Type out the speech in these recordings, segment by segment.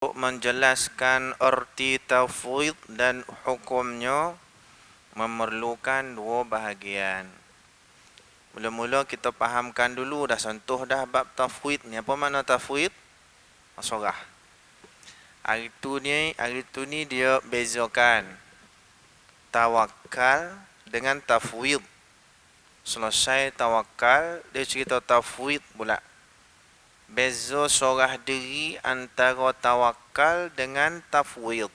menjelaskan erti tafwid dan hukumnya memerlukan dua bahagian. Mula-mula kita fahamkan dulu, dah sentuh dah bab tafwid ni. Apa makna tafwid? Masorah. Hari tu ni dia bezakan tawakal dengan tafwid. Selesai tawakal, dia cerita tafwid pula. Beza sorah diri antara tawakal dengan tafwid.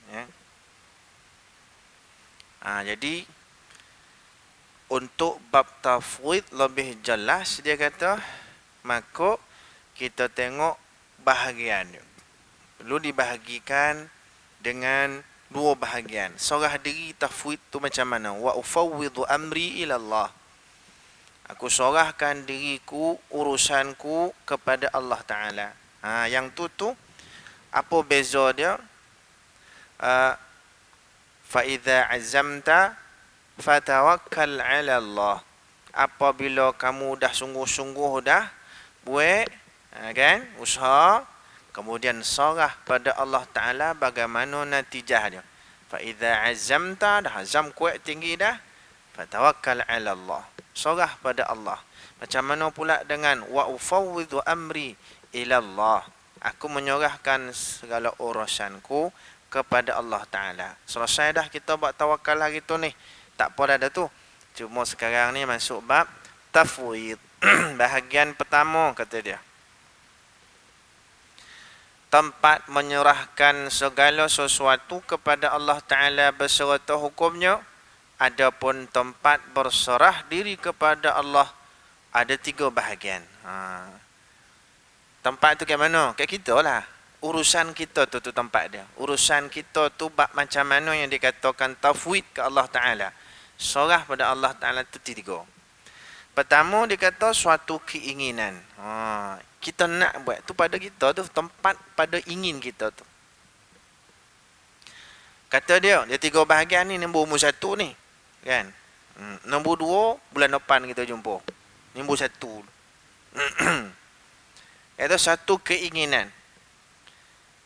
Ya. Jadi untuk bab tafwid lebih jelas dia kata, maka kita tengok bahagian. Perlu dibahagikan dengan dua bahagian. Sorah diri tafwid tu macam mana? Wa ufawwidu amri ila Allah. Aku sorahkan diriku, urusanku kepada Allah Ta'ala. Yang tu apa beza dia? Fa idza azamta fatawakkal 'ala Allah. Apabila kamu dah sungguh-sungguh dah buat kan usaha, kemudian sorah pada Allah Taala bagaimana natijah dia. Fa idza azamta, dah azam kuat tinggi dah, fatawakkal 'ala Allah. Sorah pada Allah. Macam mana pula dengan wa ufawwidu amri ila Allah. Aku menyerahkan segala urusanku kepada Allah Ta'ala. Selesai dah kita buat tawakal hari tu ni. Tak apa dah tu. Cuma sekarang ni masuk bab tafwid. Bahagian pertama kata dia. Tempat menyerahkan segala sesuatu kepada Allah Ta'ala beserta hukumnya. Adapun tempat berserah diri kepada Allah ada 3 bahagian. Tempat tu kayak mana? Kayak kita lah. Urusan kita tu tempat dia. Urusan kita tu bab macam mana yang dikatakan tafwid ke Allah Ta'ala. Serah pada Allah Ta'ala tu 3. Pertama dia kata suatu keinginan. Kita nak buat tu pada kita tu, tempat pada ingin kita tu. Kata dia 3 bahagian ni, nombor 1 ni. Kan? Nombor 2 bulan depan kita jumpa. Nombor 1. Itu satu keinginan.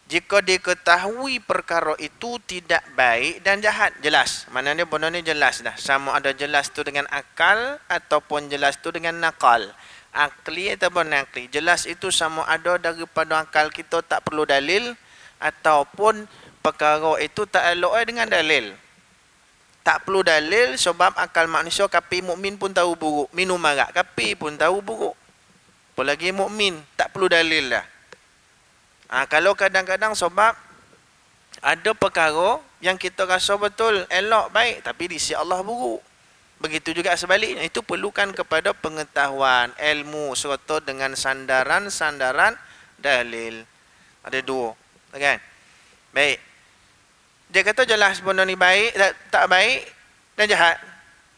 Jika diketahui perkara itu tidak baik dan jahat, jelas. Maknanya benda ni jelas dah. Sama ada jelas tu dengan akal ataupun jelas tu dengan nakal. Akli ataupun nakli. Jelas itu sama ada daripada akal kita tak perlu dalil, ataupun perkara itu tak elok dengan dalil. Tak perlu dalil sebab akal manusia, kafir mukmin pun tahu buruk. Minum arak, kafir pun tahu buruk. Apalagi mukmin, tak perlu dalil lah. Kalau kadang-kadang sebab ada perkara yang kita rasa betul, elok, baik, tapi di sisi Allah buruk. Begitu juga sebaliknya. Itu perlukan kepada pengetahuan, ilmu serta dengan sandaran-sandaran dalil. Ada 2. Kan? Baik. Dia kata jelas benda ni baik, tak baik dan jahat.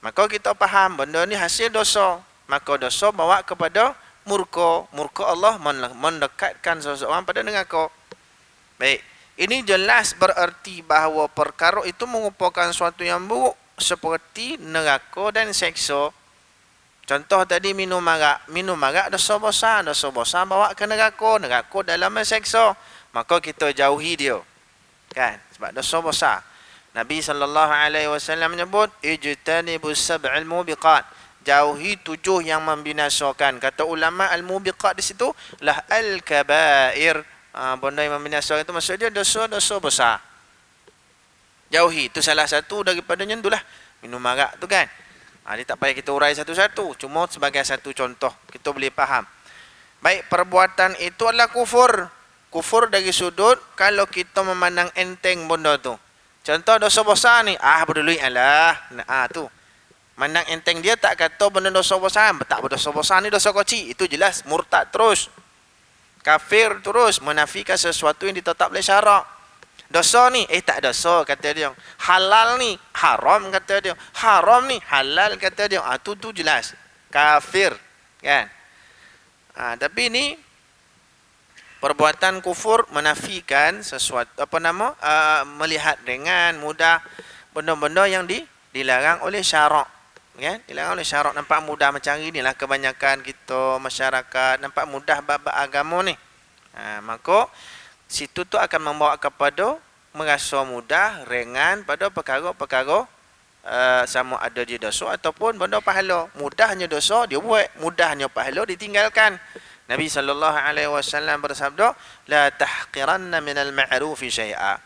Maka kita faham benda ni hasil dosa. Maka dosa bawa kepada murka. Murka Allah mendekatkan seseorang pada neraka. Baik. Ini jelas bererti bahawa perkara itu merupakan sesuatu yang buruk, seperti neraka dan seksa. Contoh tadi minum arak. Minum arak dosa besar. Dosa besar bawa ke neraka. Neraka dalamnya seksa. Maka kita jauhi dia. Kan? Sebab dosa besar. Nabi SAW menyebut, ijtanibus sab'al mubiqat. Jauhi 7 yang membinasakan. Kata ulama, al-mubiqat di situ lah al-kabair. Benda yang membinasakan itu maksudnya dosa-dosa besar. Jauhi. Itu salah satu daripadanya itulah. Minum arak tu kan. Dia tak payah kita urai satu-satu. Cuma sebagai satu contoh. Kita boleh faham. Baik, perbuatan itu adalah kufur. Kufur dari sudut kalau kita memandang enteng benda tu. Contoh dosa besar ni, berdului alah. Tu. Mandang enteng dia, tak kata benda dosa besar. Tak berdosa besar ni dosa kecil. Itu jelas murtad terus. Kafir terus, menafikan sesuatu yang ditetap oleh syarak. Dosa ni, tak dosa kata dia. Halal ni, haram kata dia. Haram ni, halal kata dia. Tu jelas. Kafir. Kan? Tapi ni perbuatan kufur menafikan sesuatu, melihat dengan mudah benda-benda yang dilarang oleh syarak. Kan? Dilarang oleh syarak. Nampak mudah macam hari ni lah kebanyakan kita, masyarakat, nampak mudah bab agama ni. Maka situ tu akan membawa kepada merasa mudah, ringan pada perkara-perkara sama ada dia dosa ataupun benda pahala. Mudahnya dosa dia buat, mudahnya pahala ditinggalkan. Nabi SAW bersabda, la tahqiranna minal ma'rufi syai'a.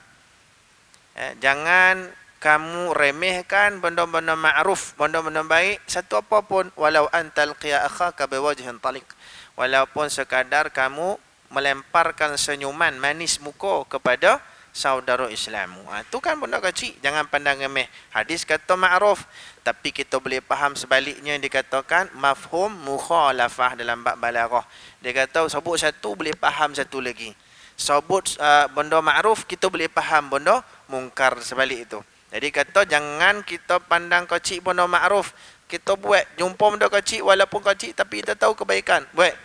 Jangan kamu remehkan benda-benda ma'ruf, benda-benda baik satu apapun, walau antal qiya akhaka biwajhin taliq, walaupun sekadar kamu melemparkan senyuman manis muka kepada saudara Islammu. Itu kan benda kecil, jangan pandang remeh. Hadis kata ma'ruf, tapi kita boleh faham sebaliknya, dikatakan mafhum mukhalafah dalam bab balaghah. Dia kata sebut satu boleh faham satu lagi. Sebut benda ma'ruf, kita boleh faham benda mungkar sebalik itu. Jadi kata jangan kita pandang kecil benda ma'ruf, kita buat, jumpa benda kecil walaupun kecil tapi kita tahu kebaikan, buat.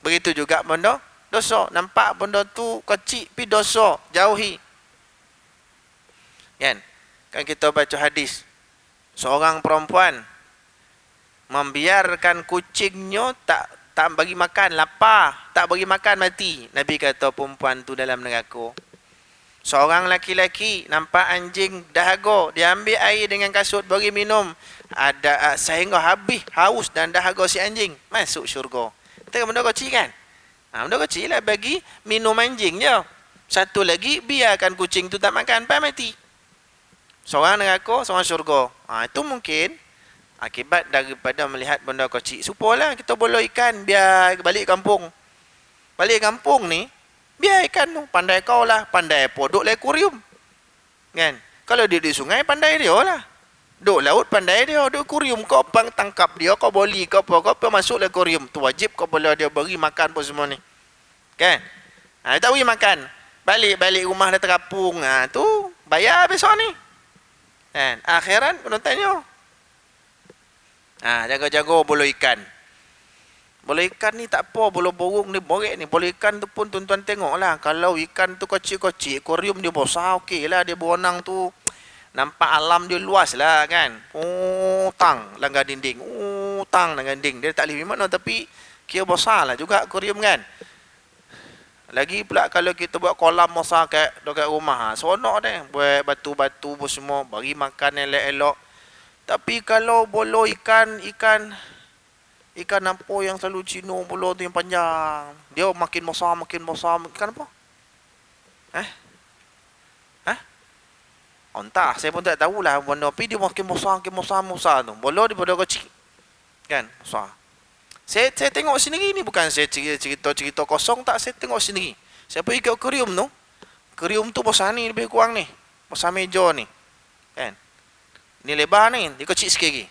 Begitu juga benda dosa, nampak benda tu kecil tapi dosa, jauhi. Kan kita baca hadis, seorang perempuan membiarkan kucingnya tak bagi makan, lapar, tak bagi makan, mati. Nabi kata perempuan tu dalam neraka. Seorang laki-laki nampak anjing dahaga, dia ambil air dengan kasut bagi minum, ada sehingga habis haus dan dahaga si anjing, masuk syurga. Itu benda kecil kan? Benda kecil lah, bagi minum anjing je. Satu lagi, biarkan kucing tu tak makan, sampai mati. Seorang neraka, seorang syurga. Itu mungkin akibat daripada melihat benda kecil. Supalah kita bolo ikan, biar balik kampung. Balik kampung ni, biar ikan tu, pandai kau lah, pandai apa, duduk lah akuarium. Kan? Kalau dia di sungai, pandai dia lah. Duduk laut, pandai dia, duduk akuarium. Kau bang tangkap dia, kau boli, kau apa, masuk lah akuarium. Tu wajib kau boleh dia beri makan pun semua ni. Kan? Tak beri makan. Balik rumah dah terapung. Tu bayar besok ni. Kan? Akhiran, kena tanya. Jaga-jaga bolo ikan. Bolo ikan ni tak apa, bolo burung ni borek ni. Bolo ikan tu pun tuan-tuan tengok lah. Kalau ikan tu kecil-kecil, akuarium dia besar, okey lah. Dia berenang tu, nampak alam dia luas lah kan. Tang langgar dinding. Tang langgar dinding. Dia tak boleh pergi mana, tapi kira besar lah juga akuarium kan. Lagi pula kalau kita buat kolam besar dekat rumah, seronok deh. Buat batu-batu pun semua, bagi makan elok-elok. Tapi kalau bolo ikan apa yang selalu Cino bolo tu yang panjang, dia makin besar. Ikan apa? Entah, saya pun tak tahulah benda, tapi dia makin besar tu. Bolo daripada kecil. Kan? Besar. Saya tengok sendiri ni, bukan saya cerita kosong tak, saya tengok sendiri. Saya pergi ke akuarium tu. Akuarium tu besar ni, lebih kurang ni. Besar meja ni. Kan? Ni lebar ni, dia kecil sikit lagi.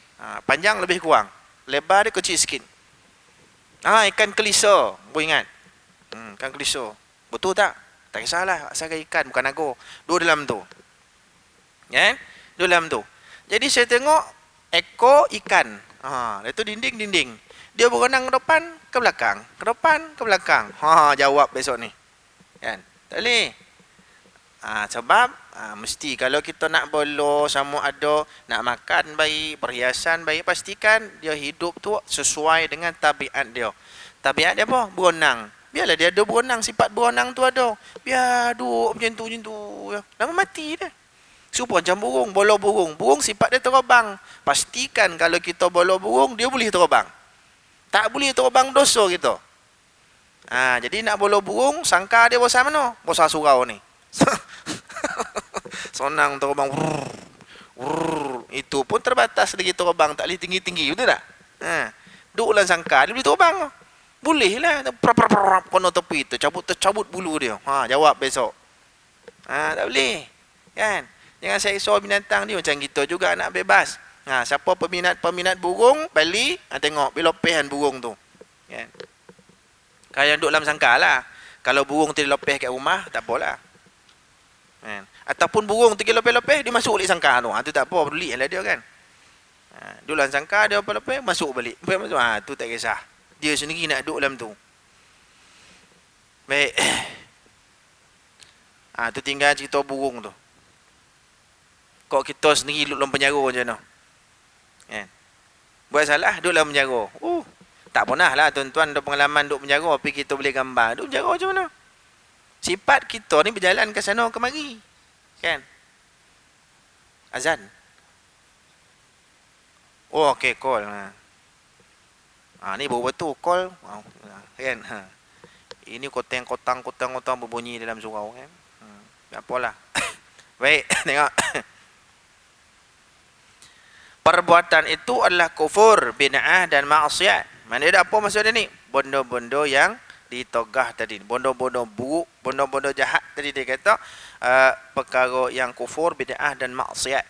Panjang lebih kurang. Lebar dia kecil sikit. Ikan kelisa, boleh ingat? Ikan kelisa. Betul tak? Tak kisahlah, saya ikan bukan naga. Dua dalam tu. Dua dalam tu. Jadi saya tengok ekor ikan. Itu dinding. Dia berenang ke depan, ke belakang. Ke depan, ke belakang. Jawab besok ni. Kan? Tak boleh. Sebab mesti kalau kita nak bolo sama ada nak makan baik, perhiasan baik, pastikan dia hidup tu sesuai dengan tabiat dia. Tabiat dia apa? Berenang. Biarlah dia ada berenang, sifat berenang tu ada. Biar duduk macam tu. Lama mati dah. Supaya macam burung, bolo burung. Burung sifat dia terbang. Pastikan kalau kita bolo burung, dia boleh terbang. Tak boleh terbang, dosa kita. Jadi nak bolo burung, sangka dia besar mana? Besar surau ni. Sonang terbang. Itu pun terbatas lagi terbang, tak boleh tinggi-tinggi, betul tak? Duduk dalam sangka, dia boleh terbang. Boleh lah. Kono tepi tu, tercabut bulu dia. Jawab besok. Tak boleh. Kan? Jangan seksa binatang dia, macam kita juga nak bebas. Siapa peminat burung, balik, tengok belopehan burung tu. Kan? Kalau yang duduk dalam sangka lah. Kalau burung tu dilopeh kat rumah, tak apalah. Kan? Ataupun burung tu lopeh-lopeh, dia masuk balik sangka tu. Tu tak apa, peduli lah dia kan. Duduk dalam sangka, dia lopeh, masuk balik. Tu tak kisah. Dia sendiri nak duduk dalam tu. Baik. Tu tinggal cerita burung tu. Kok kita sendiri duduk dalam penjara macam mana? Buat salah, duduk dalam penjara. Tak pernah lah tuan-tuan ada pengalaman duduk penjara, tapi kita boleh gambar. Duduk penjara macam mana? Sifat kita ni berjalan ke sana kemari. Kan? Azan. Oh, okey, call. Ni baru betul call. Kan? Ini kotang berbunyi dalam surau kan. Tak apalah. Baik, tengok. Perbuatan itu adalah kufur, bid'ah dan maksiat. Mana ada apa maksud dia ni? Benda-benda yang ditogah tadi. Benda-benda buruk, benda-benda jahat tadi dia kata, perkara yang kufur, bid'ah dan maksiat.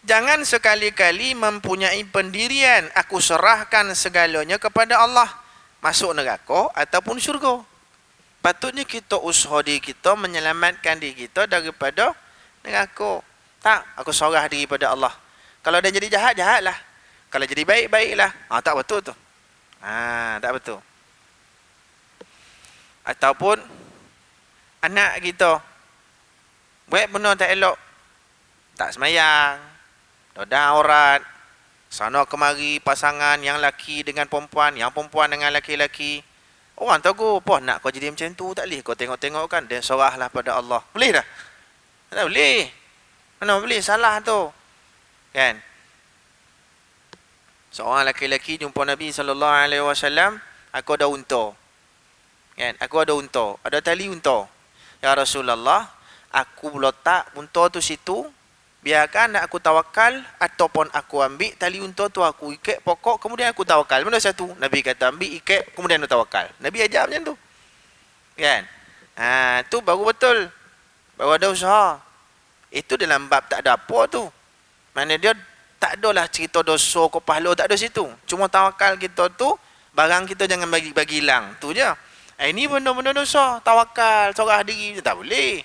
Jangan sekali-kali mempunyai pendirian, aku serahkan segalanya kepada Allah. Masuk neraka ataupun syurga. Patutnya kita usaha diri kita menyelamatkan diri kita daripada neraka. Tak, aku serah diri pada Allah. Kalau dia jadi jahat, jahatlah. Kalau jadi baik, baiklah. Tak betul tu. Tak betul. Ataupun anak kita buat benda tak elok, tak semayang, doda aurat, sana kemari pasangan yang laki dengan perempuan, yang perempuan dengan laki-laki. Orang tahu apa nak kau jadi macam tu, tak boleh. Kau tengok-tengok kan, dia serahlah pada Allah. Boleh dah? Tak boleh. Mana boleh, salah tu. Kan? Seorang laki-laki jumpa Nabi SAW, aku ada unta. Kan? Aku ada unta. Ada tali unta. Ya Rasulullah, aku letak unta tu situ, biarkan aku tawakal, ataupun aku ambil tali unta tu, aku ikat pokok, kemudian aku tawakal. Mana satu? Nabi kata, ambil ikat, kemudian aku tawakal. Nabi ajar macam tu. Kan? Tu baru betul. Baru ada usaha. Itu dalam bab tak ada apa tu. Mana dia tak adalah cerita dosa ke pahala, tak ada situ. Cuma tawakal kita tu, barang kita jangan bagi hilang. Tu je. Ini benda-benda dosa. Tawakal, serah diri, tak boleh.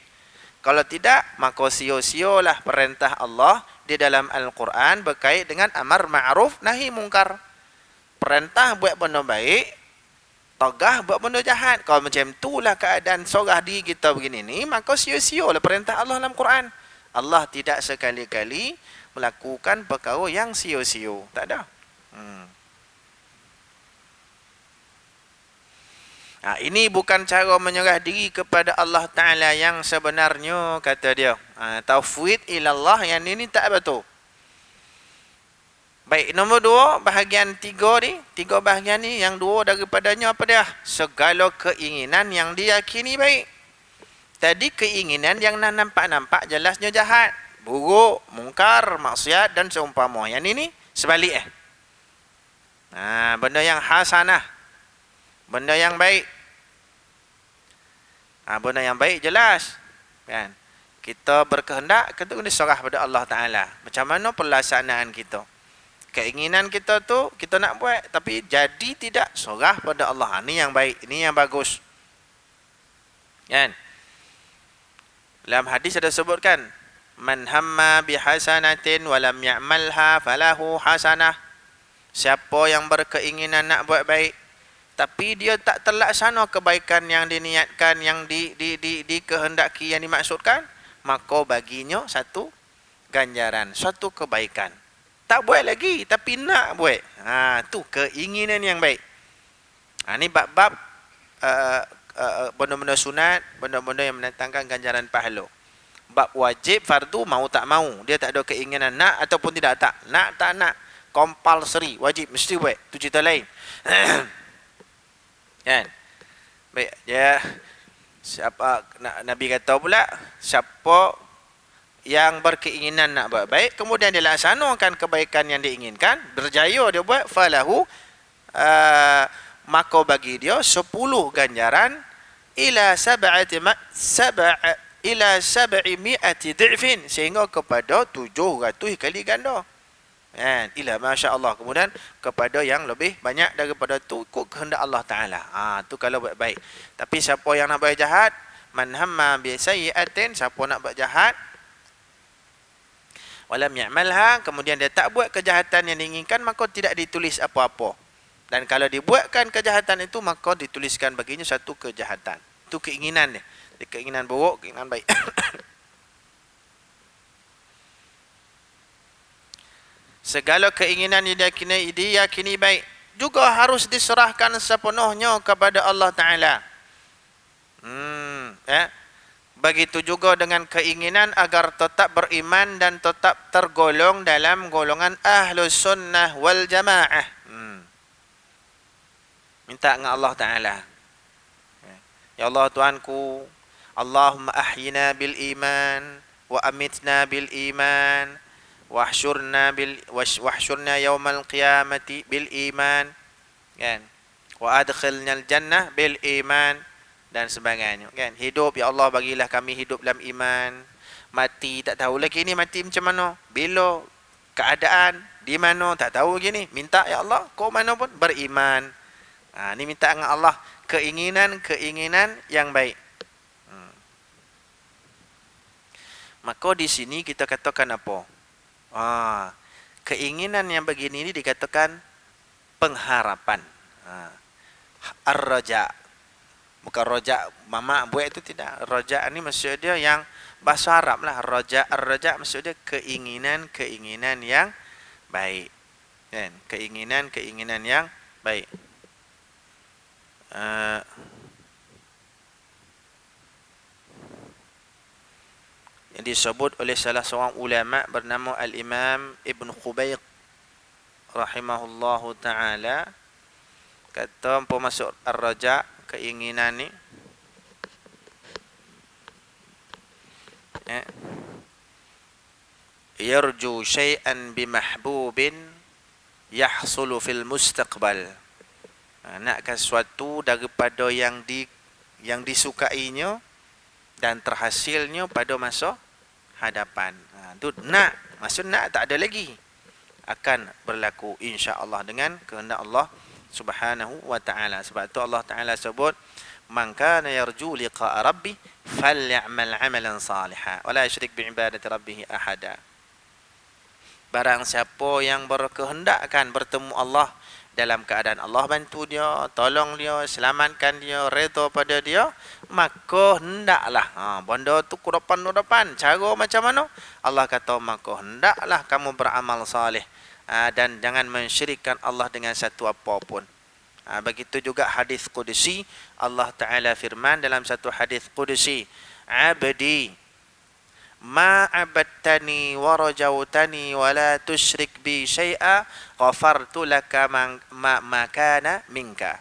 Kalau tidak, maka sia-sialah perintah Allah di dalam Al-Quran berkait dengan amar ma'ruf nahi mungkar. Perintah buat benda baik, tegah buat benda jahat. Kalau macam itulah keadaan serah diri kita begini ni, maka sia-sialah perintah Allah dalam Quran. Allah tidak sekali-kali melakukan perkara yang sia-sia. Tak ada. Ini bukan cara menyerah diri kepada Allah Ta'ala yang sebenarnya, kata dia. Tauhid ilallah yang ini tak betul. Baik, nombor 2, bahagian 3 ni. 3 bahagian ni, yang 2 daripadanya apa dia? Segala keinginan yang diyakini baik. Tadi keinginan yang nampak-nampak jelasnya jahat, buruk, mungkar, maksiat dan seumpama. Yang ini sebalik benda yang hasanah, benda yang baik. Benda yang baik jelas. Kan? Kita berkehendak, kita kena serah pada Allah Ta'ala. Macam mana pelaksanaan kita. Keinginan kita tu, kita nak buat. Tapi jadi tidak, serah pada Allah. Ini yang baik, ini yang bagus. Kan? Dalam hadis ada sebutkan, man hamma bihasanatin walam ya'malha falahu hasanah. Siapa yang berkeinginan nak buat baik, tapi dia tak terlaksana kebaikan yang diniatkan, yang dikehendaki, yang dimaksudkan, maka baginya satu ganjaran, satu kebaikan. Tak buat lagi, tapi nak buat. Tu keinginan yang baik. Ini bab-bab benda-benda sunat, benda-benda yang mendatangkan ganjaran pahala. Bab wajib, fardu, mau tak mau. Dia tak ada keinginan nak ataupun tidak, tak. Nak, tak nak. Compulsory, wajib, mesti buat. Itu cerita lain. Kan? Baik, siapa, Nabi kata pula, siapa yang berkeinginan nak buat baik, kemudian dia laksanakan kebaikan yang diinginkan, berjaya dia buat, falahu, maka bagi dia 10 ganjaran ila 700 dhifin, sehingga kepada 700 kali ganda. Ila masya-Allah, kemudian kepada yang lebih banyak daripada tu, ikut kehendak Allah Taala. Tu kalau buat baik. Tapi siapa yang nak buat jahat, man hamma bi sayyi'atin, siapa nak buat jahat walam ya'malha, kemudian dia tak buat kejahatan yang diinginkan, maka tidak ditulis apa-apa. Dan kalau dibuatkan kejahatan itu, maka dituliskan baginya satu kejahatan. Itu keinginan dia. Keinginan buruk, keinginan baik. Segala keinginan diyakini baik. juga harus diserahkan sepenuhnya kepada Allah Ta'ala. Begitu juga dengan keinginan agar tetap beriman dan tetap tergolong dalam golongan Ahlus Sunnah wal Jamaah. Minta dengan Allah Ta'ala. Ya Allah Tuhanku, Allahumma ahyina bil iman wa amitna bil iman wahsyurna yaumal qiyamati bil iman, kan? Wa adkhilna al jannah bil iman dan sebagainya, kan? Hidup, ya Allah bagilah kami hidup dalam iman. Mati tak tahu lagi ni mati macam mana, bila, keadaan di mana tak tahu gini. Minta ya Allah, kau mana pun beriman. Ni minta dengan Allah keinginan yang baik. Maka di sini kita katakan apa? Keinginan yang begini ini dikatakan pengharapan. Ar-raja. Bukan roja mama buat itu, tidak. Raja ni maksud dia yang bahasa Arab lah. Raja, ar-raja maksud dia keinginan yang baik. Kan? Keinginan yang baik. Yang disebut oleh salah seorang ulama bernama Al-Imam Ibn Khubayq rahimahullahu ta'ala, kata apa masuk ar-raja, keinginan ni yarju syai'an bimahbubin yahsulu fil mustaqbal. Nakkan sesuatu daripada yang disukainya dan terhasilnya pada masa hadapan. Tu nak, maksud nak tak ada lagi, akan berlaku insya-Allah dengan kehendak Allah Subhanahu wa ta'ala. Sebab tu Allah Ta'ala sebut, man kana yarju liqa'a rabbih falyamal 'amalan salihan wa la yusyrik bi'ibadati rabbih ahada. Barang siapa yang berkehendakkan bertemu Allah dalam keadaan Allah bantu dia, tolong dia, selamatkan dia, redha pada dia, maka hendaklah benda tu ke depan. Cara macam mana? Allah kata, maka hendaklah kamu beramal salih dan jangan mensyirikkan Allah dengan satu apapun. Begitu juga hadis qudsi, Allah Ta'ala firman dalam satu hadis qudsi, abdi ma abadtani wa rajautani wa la tusyrik bi syai'a ghafartu laka ma kana minka.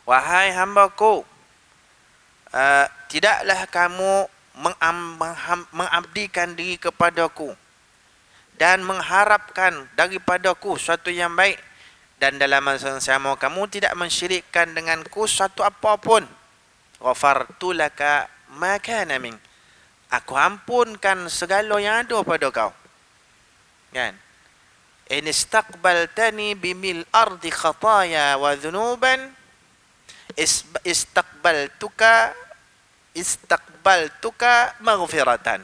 Wahai hambaku, tidaklah kamu mengabdikan diri kepadaku dan mengharapkan daripadaku suatu yang baik, dan dalam masa yang sama kamu tidak mensyirikkan denganku suatu apapun. Ghafartu laka ma kana minka, aku ampunkan segala yang ada pada kau. Kan? In istaqbaltani bimil ardi khataya wa dhunuban istaqbaltuka maghfiratan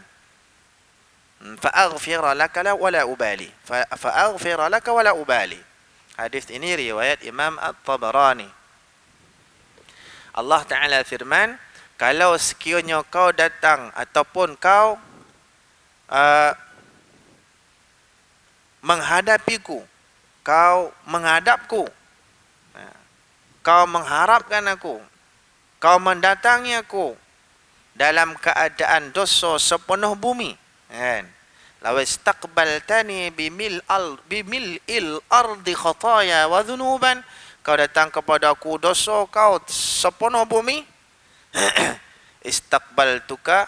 fa'aghfira laka wala ubali. Fa'aghfira laka wala ubali. Hadis ini riwayat Imam At-Tabarani. Allah Ta'ala firman, kalau sekiranya kau datang ataupun kau menghadapiku, kau menghadapku, kau mengharapkan aku, kau mendatangi aku dalam keadaan dosa sepenuh bumi, kan? Law istaqbaltani bimil'il ardi khataya wa dhunuban, kau datang kepada aku dosa kau sepenuh bumi, istaqbaltuka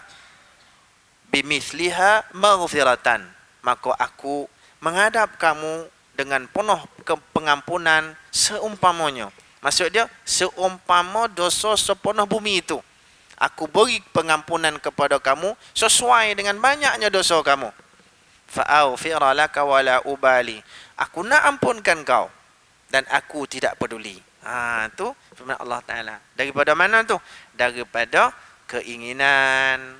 bimithliha maghfiratan, maka aku menghadap kamu dengan penuh pengampunan seumpamanya. Maksud dia, seumpama dosa sepenuh bumi itu, aku beri pengampunan kepada kamu sesuai dengan banyaknya dosa kamu. Fa'aghfira laka wala ubali, aku nak ampunkan kau dan aku tidak peduli. Tu firman Allah Ta'ala. Daripada mana tu? Daripada keinginan,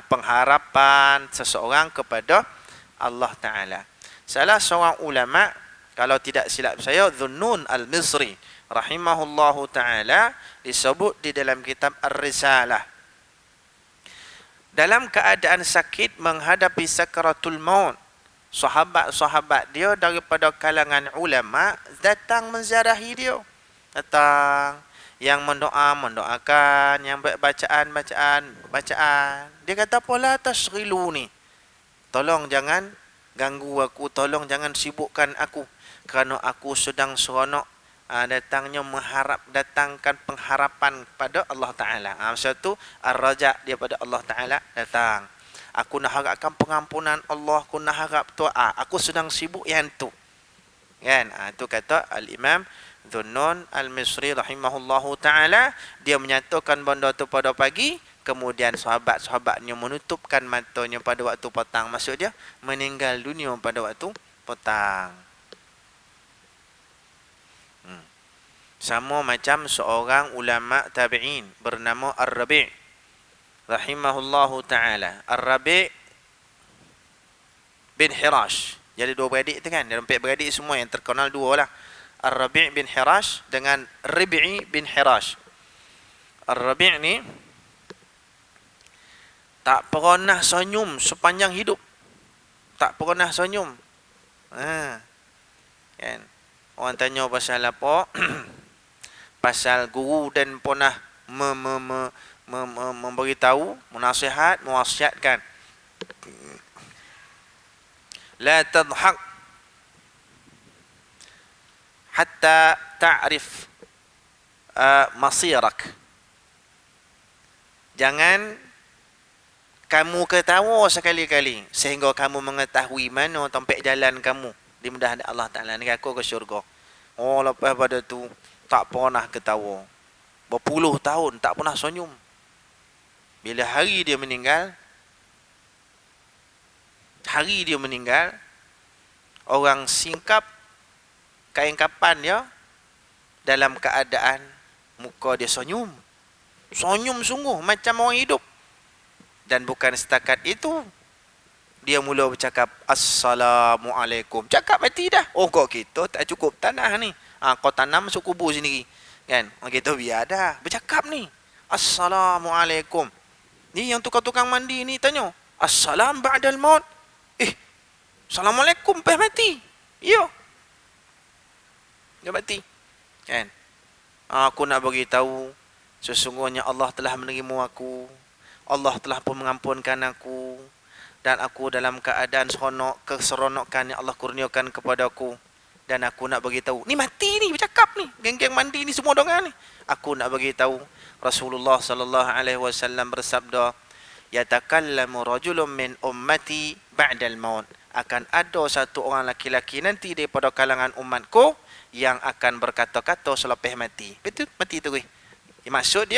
pengharapan seseorang kepada Allah Ta'ala. Salah seorang ulama, kalau tidak silap saya, Dhunnun al-Misri rahimahullahu ta'ala, disebut di dalam kitab Ar-Risalah, dalam keadaan sakit menghadapi sakaratul maut, sahabat-sahabat dia daripada kalangan ulama datang menziarahi dia. Datang yang mendoakan, yang bacaan. Dia kata pola tasghilu ni. Tolong jangan ganggu aku, tolong jangan sibukkan aku kerana aku sedang seronok datangkan pengharapan pada Allah Taala. Masa tu ar-raja dia pada Allah Taala datang. Aku nak harapkan pengampunan Allah, aku nak harap doa. Aku sedang sibuk yang tu. Kan? Itu kata al-Imam Dhunnun al-Misri rahimahullahu taala, dia menyatakan benda tu pada pagi, kemudian sahabat-sahabatnya menutupkan matanya pada waktu petang. Maksud dia meninggal dunia pada waktu petang. Sama macam seorang ulama tabi'in bernama Ar-Rabi' rahimahullahu taala. Ar-Rabi' bin Hirash. Jadi dua beradik tu kan, dia empat beradik semua yang terkenal dua lah. Ar-Rabi' bin Hirash dengan Rib'i bin Hirash. Ar-Rabi' ni tak pernah senyum sepanjang hidup. Tak pernah senyum. Kan? Orang tanya pasal apa? Pasal guru dan pernah memberitahu, menasihat, mewasiatkan. La tadhak hatta ta'rif masirak. Jangan kamu ketawa sekali-kali sehingga kamu mengetahui mana tempat jalan kamu di mudah Allah Ta'ala neraka ke syurga. Oh, lepas pada tu tak pernah ketawa. Berpuluh tahun tak pernah senyum. Bila hari dia meninggal, orang singkap kain kapan dia dalam keadaan muka dia senyum. Senyum sungguh macam orang hidup. Dan bukan setakat itu, dia mula bercakap Assalamualaikum. Cakap mati dah. Oh, kok kita tak cukup tanah ni. Kau tanam masuk kubur sendiri. Kan? Orang kita biar dah. Bercakap ni. Assalamualaikum. Ni yang tukang-tukang mandi ni tanya. Assalam ba'dal maut. Assalamualaikum lepas mati. Ya. Dia mati. Kan? Aku nak bagi tahu sesungguhnya Allah telah menerima aku. Allah telah pun mengampunkan aku. Dan aku dalam keadaan seronok, keseronokan yang Allah kurniakan kepada aku. Dan aku nak bagi tahu, ni mati ni bercakap ni, geng-geng mandi ni semua dongan ni. Aku nak bagi tahu Rasulullah sallallahu alaihi wasallam bersabda, yatakallamu rajulun min ummati ba'dal maut. Akan ada satu orang laki-laki nanti daripada kalangan umatku yang akan berkata-kata selepas mati. Betul mati tu maksud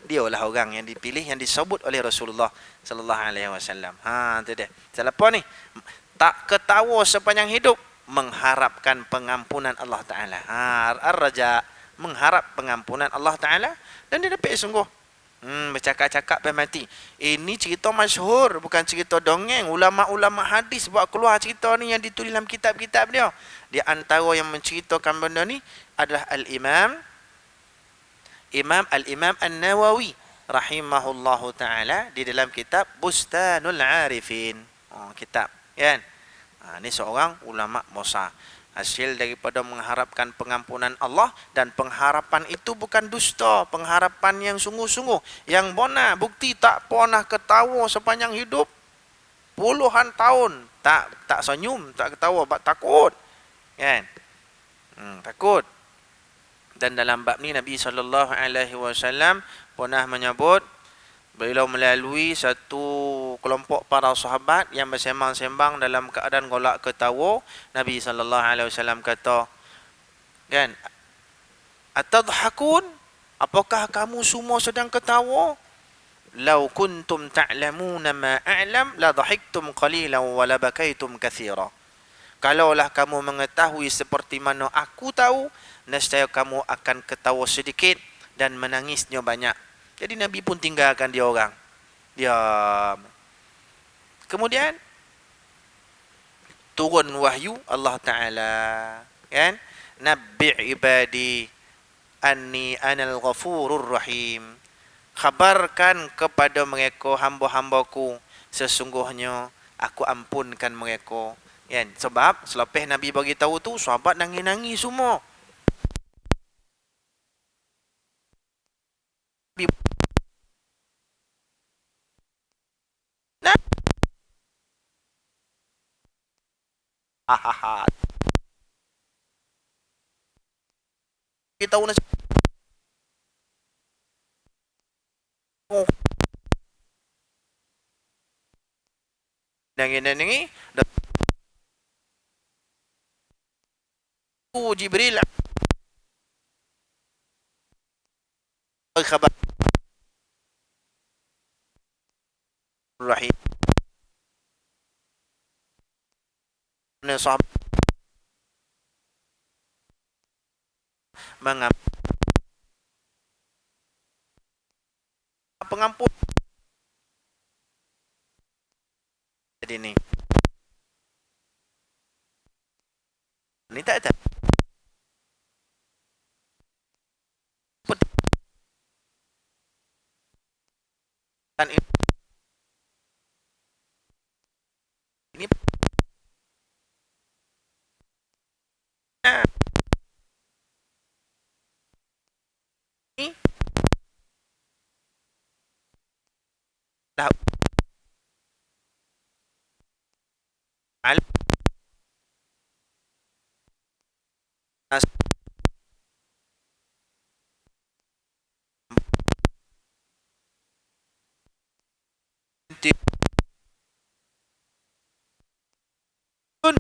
dialah orang yang dipilih, yang disebut oleh Rasulullah sallallahu alaihi wasallam. Tu dia. Siapa ni? Tak ketawa sepanjang hidup, mengharapkan pengampunan Allah Ta'ala. Ar-raja, mengharap pengampunan Allah Ta'ala, dan dia dapat sungguh. Bercakap-cakap sampai mati. Ini cerita masyhur, bukan cerita dongeng. Ulama-ulama hadis buat keluar cerita ni yang ditulis dalam kitab-kitab dia. Di antara yang menceritakan benda ni adalah Al-Imam An-Nawawi rahimahullahu ta'ala di dalam kitab Bustanul Arifin. Kitab, kan? Ini seorang ulama besar. Hasil daripada mengharapkan pengampunan Allah, dan pengharapan itu bukan dusta, pengharapan yang sungguh-sungguh, yang benar. Bukti tak pernah ketawa sepanjang hidup. Puluhan tahun tak senyum, tak ketawa, takut. Kan? Takut. Dan dalam bab ni Nabi sallallahu alaihi wasallam pernah menyebut, beliau melalui satu kelompok para sahabat yang bersembang-sembang dalam keadaan golak ketawa. Nabi sallallahu alaihi wasallam kata, kan, atadhakun, apakah kamu semua sedang ketawa? Lau kuntum ta'lamuna ma a'lam la dhahiktum qalilan wa la bakaitum katsira. Kalaulah kamu mengetahui seperti mana aku tahu, nescaya kamu akan ketawa sedikit dan menangisnya banyak. Jadi Nabi pun tinggalkan dia orang. Diam. Kemudian turun wahyu Allah Ta'ala, kan? Nabbi' ibadi anni anal ghafurur rahim. Khabarkan kepada mereka hamba-hambaku, sesungguhnya aku ampunkan mereka, Kan? Sebab selepas Nabi bagi tahu tu, sahabat nangis-nangis semua. Nabi hahaha. Kita tahu nasi. Oh, nangis-nangis. Dah tu Jibril khabar rahim. Sahabat mengambil pengampun. Jadi ni tak ada. Dan ini dah alim pun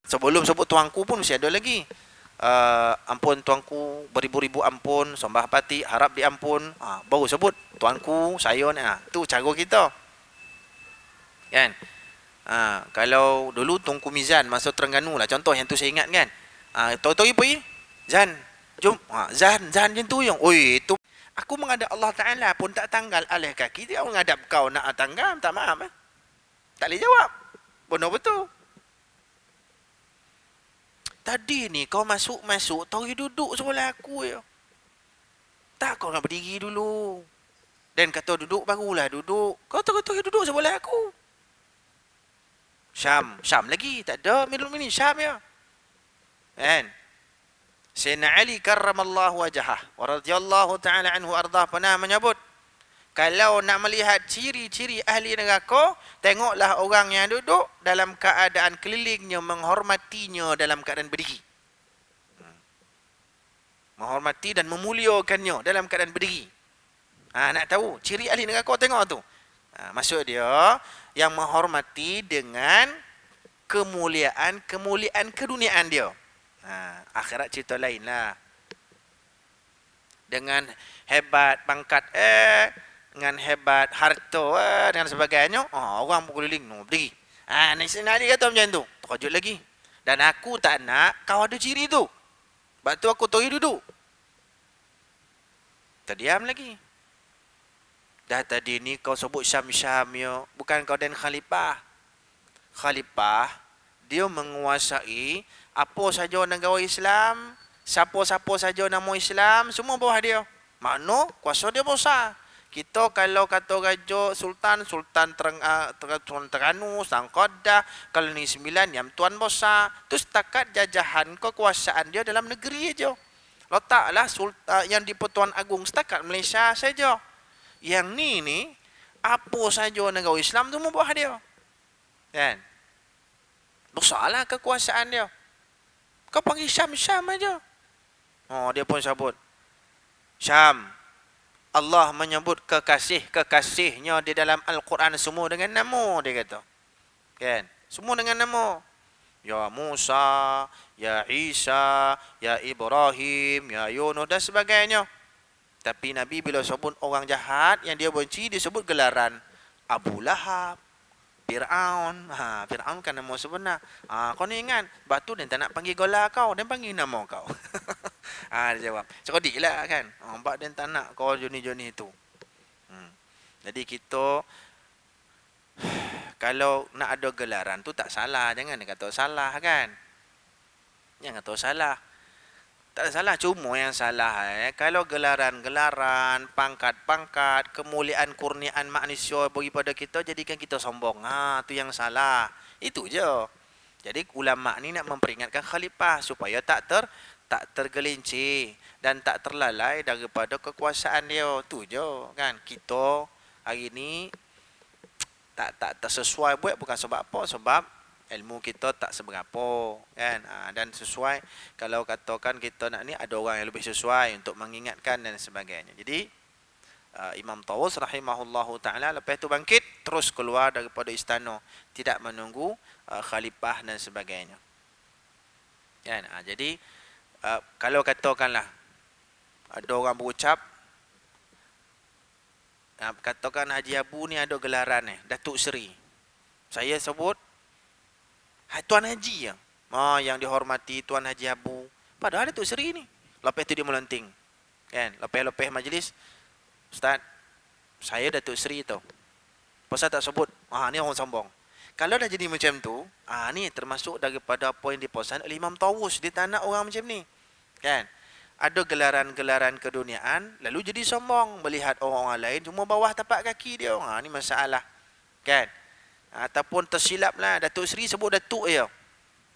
sebelum sebut tuanku pun mesti ada lagi. Ampun tuanku, beribu-ribu ampun, sembah pati, harap diampun. Baru sebut tuanku, saya ni. Tu cara kita. Kan? Kalau dulu Tunku Mizan masa Terengganu lah, contoh yang tu saya ingat kan. Tahu-tahu pergi, Zan, jom. Zan macam tu yang. Oi, itu aku menghadap Allah Ta'ala pun tak tanggal alih kaki. Dia menghadap kau nak tanggal, tak maaf. Tak boleh jawab. Benar betul. Tadi ni kau masuk, tahu duduk sebelah aku ya. Tak, kau nak berdiri dulu. Dan kata duduk, barulah duduk. Kau tahu duduk sebelah aku. Syam lagi. Tak ada Amirul Mukminin, Syam ya. Kan? Sayyidina Ali karramallahu wajhah wa radhiyallahu ta'ala anhu ardah pernah menyebut, Kalau nak melihat ciri-ciri ahli neraka, tengoklah orang yang duduk dalam keadaan kelilingnya menghormatinya dalam keadaan berdiri. Menghormati dan memuliakannya dalam keadaan berdiri. Nak tahu ciri ahli neraka, tengok tu. Maksud dia yang menghormati dengan kemuliaan keduniaan dia. Akhirat cerita lain lah. Dengan hebat pangkat dengan hebat harta dan sebagainya, orang berkeliling berdiri. Nak dia kata macam tu. Terkejut lagi. Dan aku tak nak kau ada ciri tu. Sebab tu aku terus duduk. Terdiam lagi. Dah tadi ni kau sebut Syam-Syam ya. Bukan kau dan Khalifah. Khalifah, dia menguasai apa saja negara Islam, siapa-siapa saja nama Islam, semua bawah dia. Makna kuasa dia besar. Kita kalau kata raja sultan Terengganu, Sangkodah, kalau ni 9 yang tuan besar, tu setakat jajahan kekuasaan dia dalam negeri aja. Letaklah yang di Pertuan Agong setakat Malaysia saja. Yang ni apa saja negara Islam tu bawah dia. Kan? Besarlah kekuasaan dia. Kau panggil Syam-Syam aja. Dia pun sebut Syam. Allah menyebut kekasih-kekasihnya di dalam Al-Quran semua dengan nama, dia kata. Kan? Semua dengan nama. Ya Musa, Ya Isa, Ya Ibrahim, Ya Yunus dan sebagainya. Tapi Nabi bila sebut orang jahat yang dia benci, dia sebut gelaran. Abu Lahab, Fir'aun. Fir'aun kan nama sebenar. Kau ni ingat, batu dia tak nak panggil gola kau, dia panggil nama kau. Dia jawab. Cerdik lah kan. Sebab dia tak nak kau jenis-jenis itu. Jadi kita kalau nak ada gelaran tu tak salah. Jangan dia kata salah kan. Jangan kata salah. Tak salah, cuma yang salah kalau gelaran-gelaran, pangkat-pangkat, kemuliaan kurniaan manusia bagi pada kita, jadikan kita sombong. Tu yang salah. Itu je. Jadi ulama ni nak memperingatkan khalifah supaya tak tergelincir dan tak terlalai daripada kekuasaan dia. Tu je kan. Kita hari ni tak sesuai buat, bukan sebab apa, sebab ilmu kita tak seberapa kan. Dan sesuai, kalau katakan kita nak ni, ada orang yang lebih sesuai untuk mengingatkan dan sebagainya. Jadi Imam Tawus rahimahullahu ta'ala lepas tu bangkit terus keluar daripada istana, tidak menunggu khalifah dan sebagainya kan. Jadi kalau katakanlah ada orang berucap, katakan Haji Abu ni ada gelaran Datuk Seri, saya sebut Tuan Haji yang dihormati Tuan Haji Abu. Padahal Datuk Seri ni. Lepas tu dia melenting. Kan? Lepas majlis, Ustaz, saya Datuk Seri tau. Pasal tak sebut, ni orang sombong. Kalau dah jadi macam tu, ni termasuk daripada poin dipesan oleh Imam Tawus. Dia tak nak orang macam ni. Kan? Ada gelaran-gelaran keduniaan, lalu jadi sombong melihat orang-orang lain cuma bawah tapak kaki dia. Ni masalah. Kan? Ataupun tersilap lah, Datuk Seri sebut Datuk je,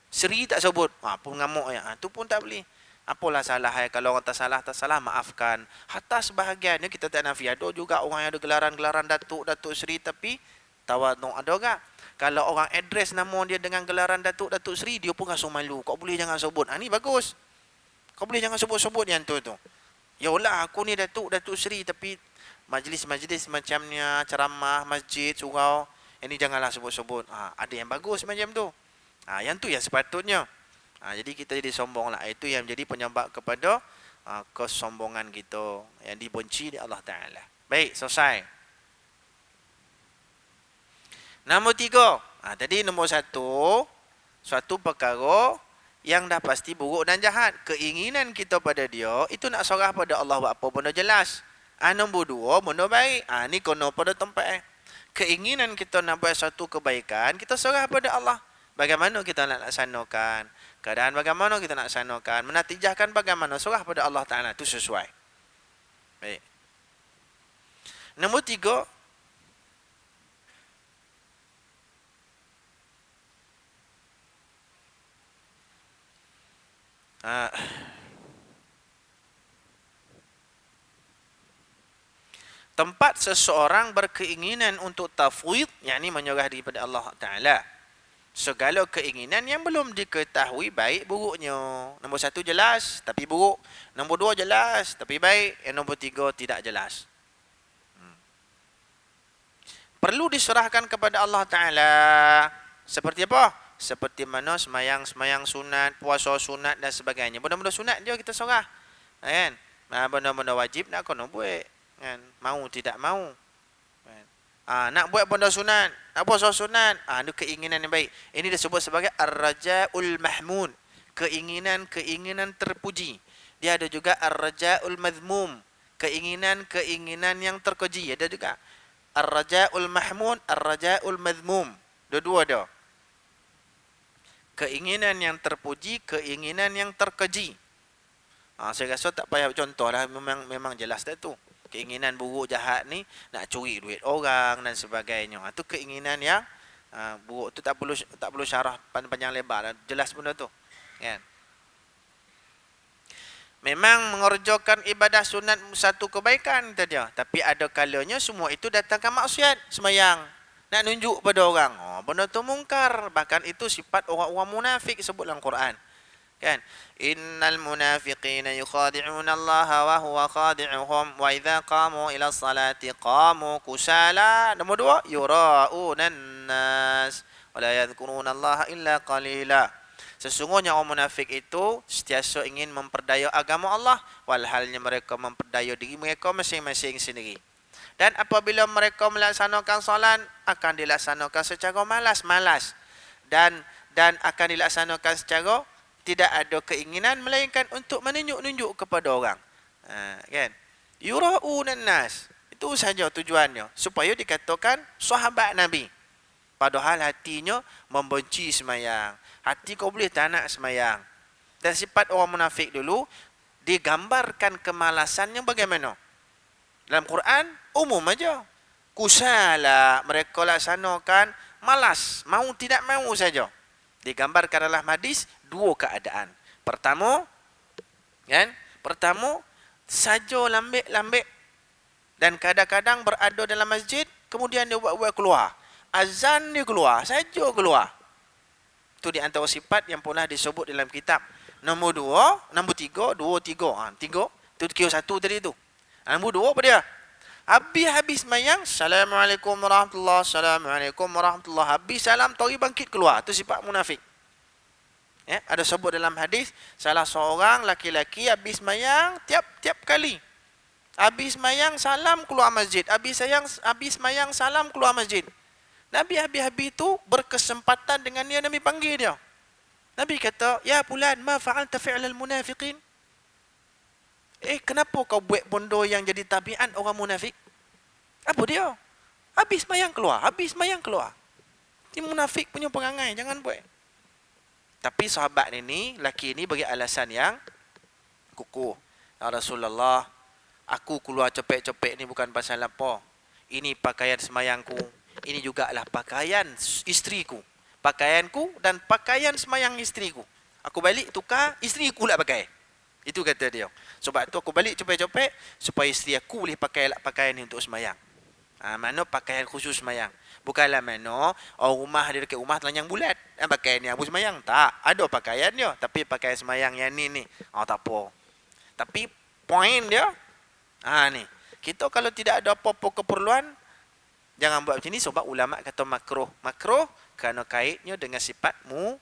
Seri tak sebut, pun ngamuk je. Tu pun tak boleh. Apalah salah kalau orang tak salah, maafkan. Hatta sebahagiannya kita tak nafi. Ada juga orang yang ada gelaran-gelaran Datuk Seri tapi tawaduk. Ada tak? Kalau orang address nama dia dengan gelaran Datuk Seri, dia pun rasa malu. Kau boleh jangan sebut. Ni bagus. Kau boleh jangan sebut-sebut yang tu. Yalah, aku ni Datuk Seri, tapi majlis-majlis macamnya, ceramah, masjid, surau, ini janganlah sebut-sebut. Ada yang bagus macam tu. Yang tu yang sepatutnya. Jadi kita jadi sombong lah. Itu yang jadi penyebab kepada kesombongan kita yang dibenci di Allah Ta'ala. Baik, selesai. Nombor 3. Tadi nombor 1, suatu perkara yang dah pasti buruk dan jahat. Keinginan kita pada dia, itu nak serah pada Allah buat apa benda jelas. Nombor 2, benda baik. Ni kena pada tempat keinginan kita nak buat satu kebaikan, kita serah pada Allah. Bagaimana kita nak laksanakan, keadaan bagaimana kita nak laksanakan, menatijahkan bagaimana, serah pada Allah Ta'ala. Itu sesuai. Baik. Nombor 3, tempat seseorang berkeinginan untuk tafwid, yakni menyerah daripada Allah Ta'ala. Segala keinginan yang belum diketahui baik buruknya. Nombor satu jelas tapi buruk. Nombor dua jelas tapi baik. Yang nombor tiga tidak jelas. Perlu diserahkan kepada Allah Ta'ala. Seperti apa? Seperti mana semayang sunat, puasa sunat dan sebagainya. Benda-benda sunat je kita serah. Kan? Benda-benda wajib nak kena buat. Kan? Mau tidak mau. Kan? Nak buat benda sunat, nak puasa sunat, itu keinginan yang baik. Ini disebut sebagai ar-raja'ul mahmud. Keinginan terpuji. Dia ada juga ar-raja'ul madhmum. Keinginan yang terkeji. Ada juga ar-raja'ul mahmud, ar-raja'ul madhmum. Dua-dua dah. Keinginan yang terpuji, keinginan yang terkeji. Saya rasa tak payah contoh lah. Memang jelas dah tu. Keinginan buruk jahat ni nak curi duit orang dan sebagainya. Itu keinginan yang buruk tu tak perlu syarah panjang lebar. Jelas benda tu. Kan? Memang mengerjakan ibadah sunat satu kebaikan saja. Tapi ada kalanya semua itu datangkan maksiat. Semayang. Nak nunjuk pada orang. Benda tu mungkar. Bahkan itu sifat orang-orang munafik sebut dalam Quran. Kan? Innal munafiqina yukhadi'una Allah wa huwa khadi'uhum wa idza qamu ila salati qamu kusala. Nombor dua, yura'unan nas wa la yadhkuruna Allah illa qalila. Sesungguhnya orang munafik itu sentiasa ingin memperdaya agama Allah, walhalnya mereka memperdaya diri mereka masing-masing sendiri. Dan apabila mereka melaksanakan solat, akan dilaksanakan secara malas-malas. Dan akan dilaksanakan secara tidak ada keinginan melainkan untuk menunjuk-nunjuk kepada orang. Kan? Yura'unan nas. Itu saja tujuannya. Supaya dikatakan sahabat Nabi. Padahal hatinya membenci semayang. Hati kau boleh tak nak semayang. Dan sifat orang munafik dulu, digambarkan kemalasannya bagaimana? Dalam Quran, umum aja. Kusala, mereka laksanakan malas. Mau tidak mau saja. Digambarkan dalam hadis dua keadaan. Pertama, saja lambik-lambik dan kadang-kadang berada dalam masjid, kemudian dia buat keluar. Azan dia keluar, saja keluar. Itu di antara sifat yang pernah disebut dalam kitab. Nombor tiga. Tiga, itu kira satu tadi tu. Nombor dua apa dia? Habis mayang, Assalamualaikum warahmatullahi wabarakatuh. Assalamualaikum warahmatullahi wabarakatuh. Habis salam, tori bangkit keluar. Itu sifat munafik. Ya, ada sebut dalam hadis, salah seorang laki-laki habis mayang tiap kali. Habis mayang salam keluar masjid. Habis mayang salam keluar masjid. Nabi habis-habis itu berkesempatan dengan dia, Nabi panggil dia. Nabi kata, "Ya fulan, ma fa'alta fi'lal munafiqin?" Kenapa kau buat benda yang jadi tabiat orang munafik? Apa dia? Habis mayang keluar. Ini munafik punya perangai, jangan buat. Tapi sahabat ini, laki ini bagi alasan yang kukuh. Ya Rasulullah, aku keluar cepet-cepet ni bukan pasal apa. Ini pakaian semayangku. Ini jugalah pakaian isteriku. Pakaianku dan pakaian semayang isteriku. Aku balik tukar, isteriku lah pakai. Itu kata dia. Sebab tu aku balik cepet-cepet supaya isteri aku boleh pakai pakaian ni untuk semayang. Mana pakaian khusus semayang. Bukanlah mana orang rumah dia dekat rumah telanjang bulat. Pakaian yang habis semayang. Tak. Ada pakaian dia. Tapi pakaian semayang yang ni. Tak apa. Tapi poin dia. Ni. Kita kalau tidak ada apa-apa keperluan, jangan buat macam ni sebab ulama kata makruh. Makruh kerana kaitnya dengan sifat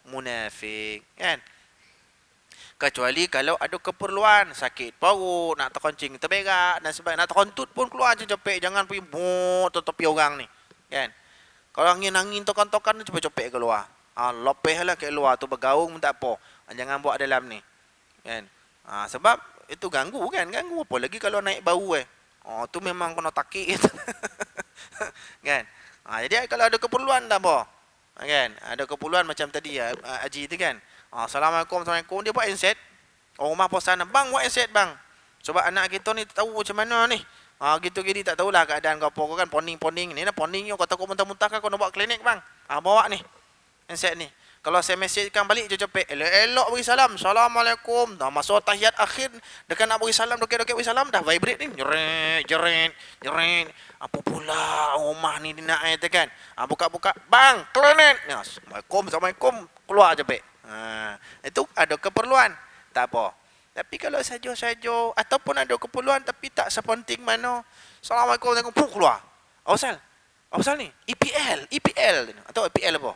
munafik. Kan? Kecuali kalau ada keperluan, sakit perut, nak terkencing terberak dan sebagainya, nak terkentut pun keluar je cepet, jangan pergi tepi orang ni. Kan? Kalau angin tokan-tokan cepet-cepet keluar. Lopehlah ke luar tu bergaung tak apa. Jangan buat dalam ni. Kan? Sebab itu ganggu kan? Ganggu apa lagi kalau naik bau tu memang kena takik. Kan? Jadi kalau ada keperluan tak apa. Kan? Ada keperluan macam tadi Haji tu kan. Assalamualaikum. Dia buat handset. Orang rumah posan, bang buat handset bang. Sebab anak kita ni tak tahu macam mana ni. Gitu gini tak tahulah keadaan kau apa kan. Poning ni lah poning. Kau takut muntah-muntah kan kau nak buat klinik bang. Bawa ni handset ni. Kalau saya mesejkan balik je cepet. Elok-elok bagi salam. Assalamualaikum. Dah masuk tahiyat akhir. Dekat nak bagi salam, dekat-dekat bagi salam. Dah vibrate ni. Jeret, jeret, jeret. Apa pula rumah ni dia nak kan. Buka-buka. Bang, klenet. Assalamualaikum, Assalamualaikum. Keluar cepet. Itu ada keperluan. Tak apa. Tapi kalau saja-saja. Ataupun ada keperluan tapi tak sepenting mana. Assalamualaikum, Assalamualaikum. Keluar. Apa pasal ni? EPL. Atau EPL apa?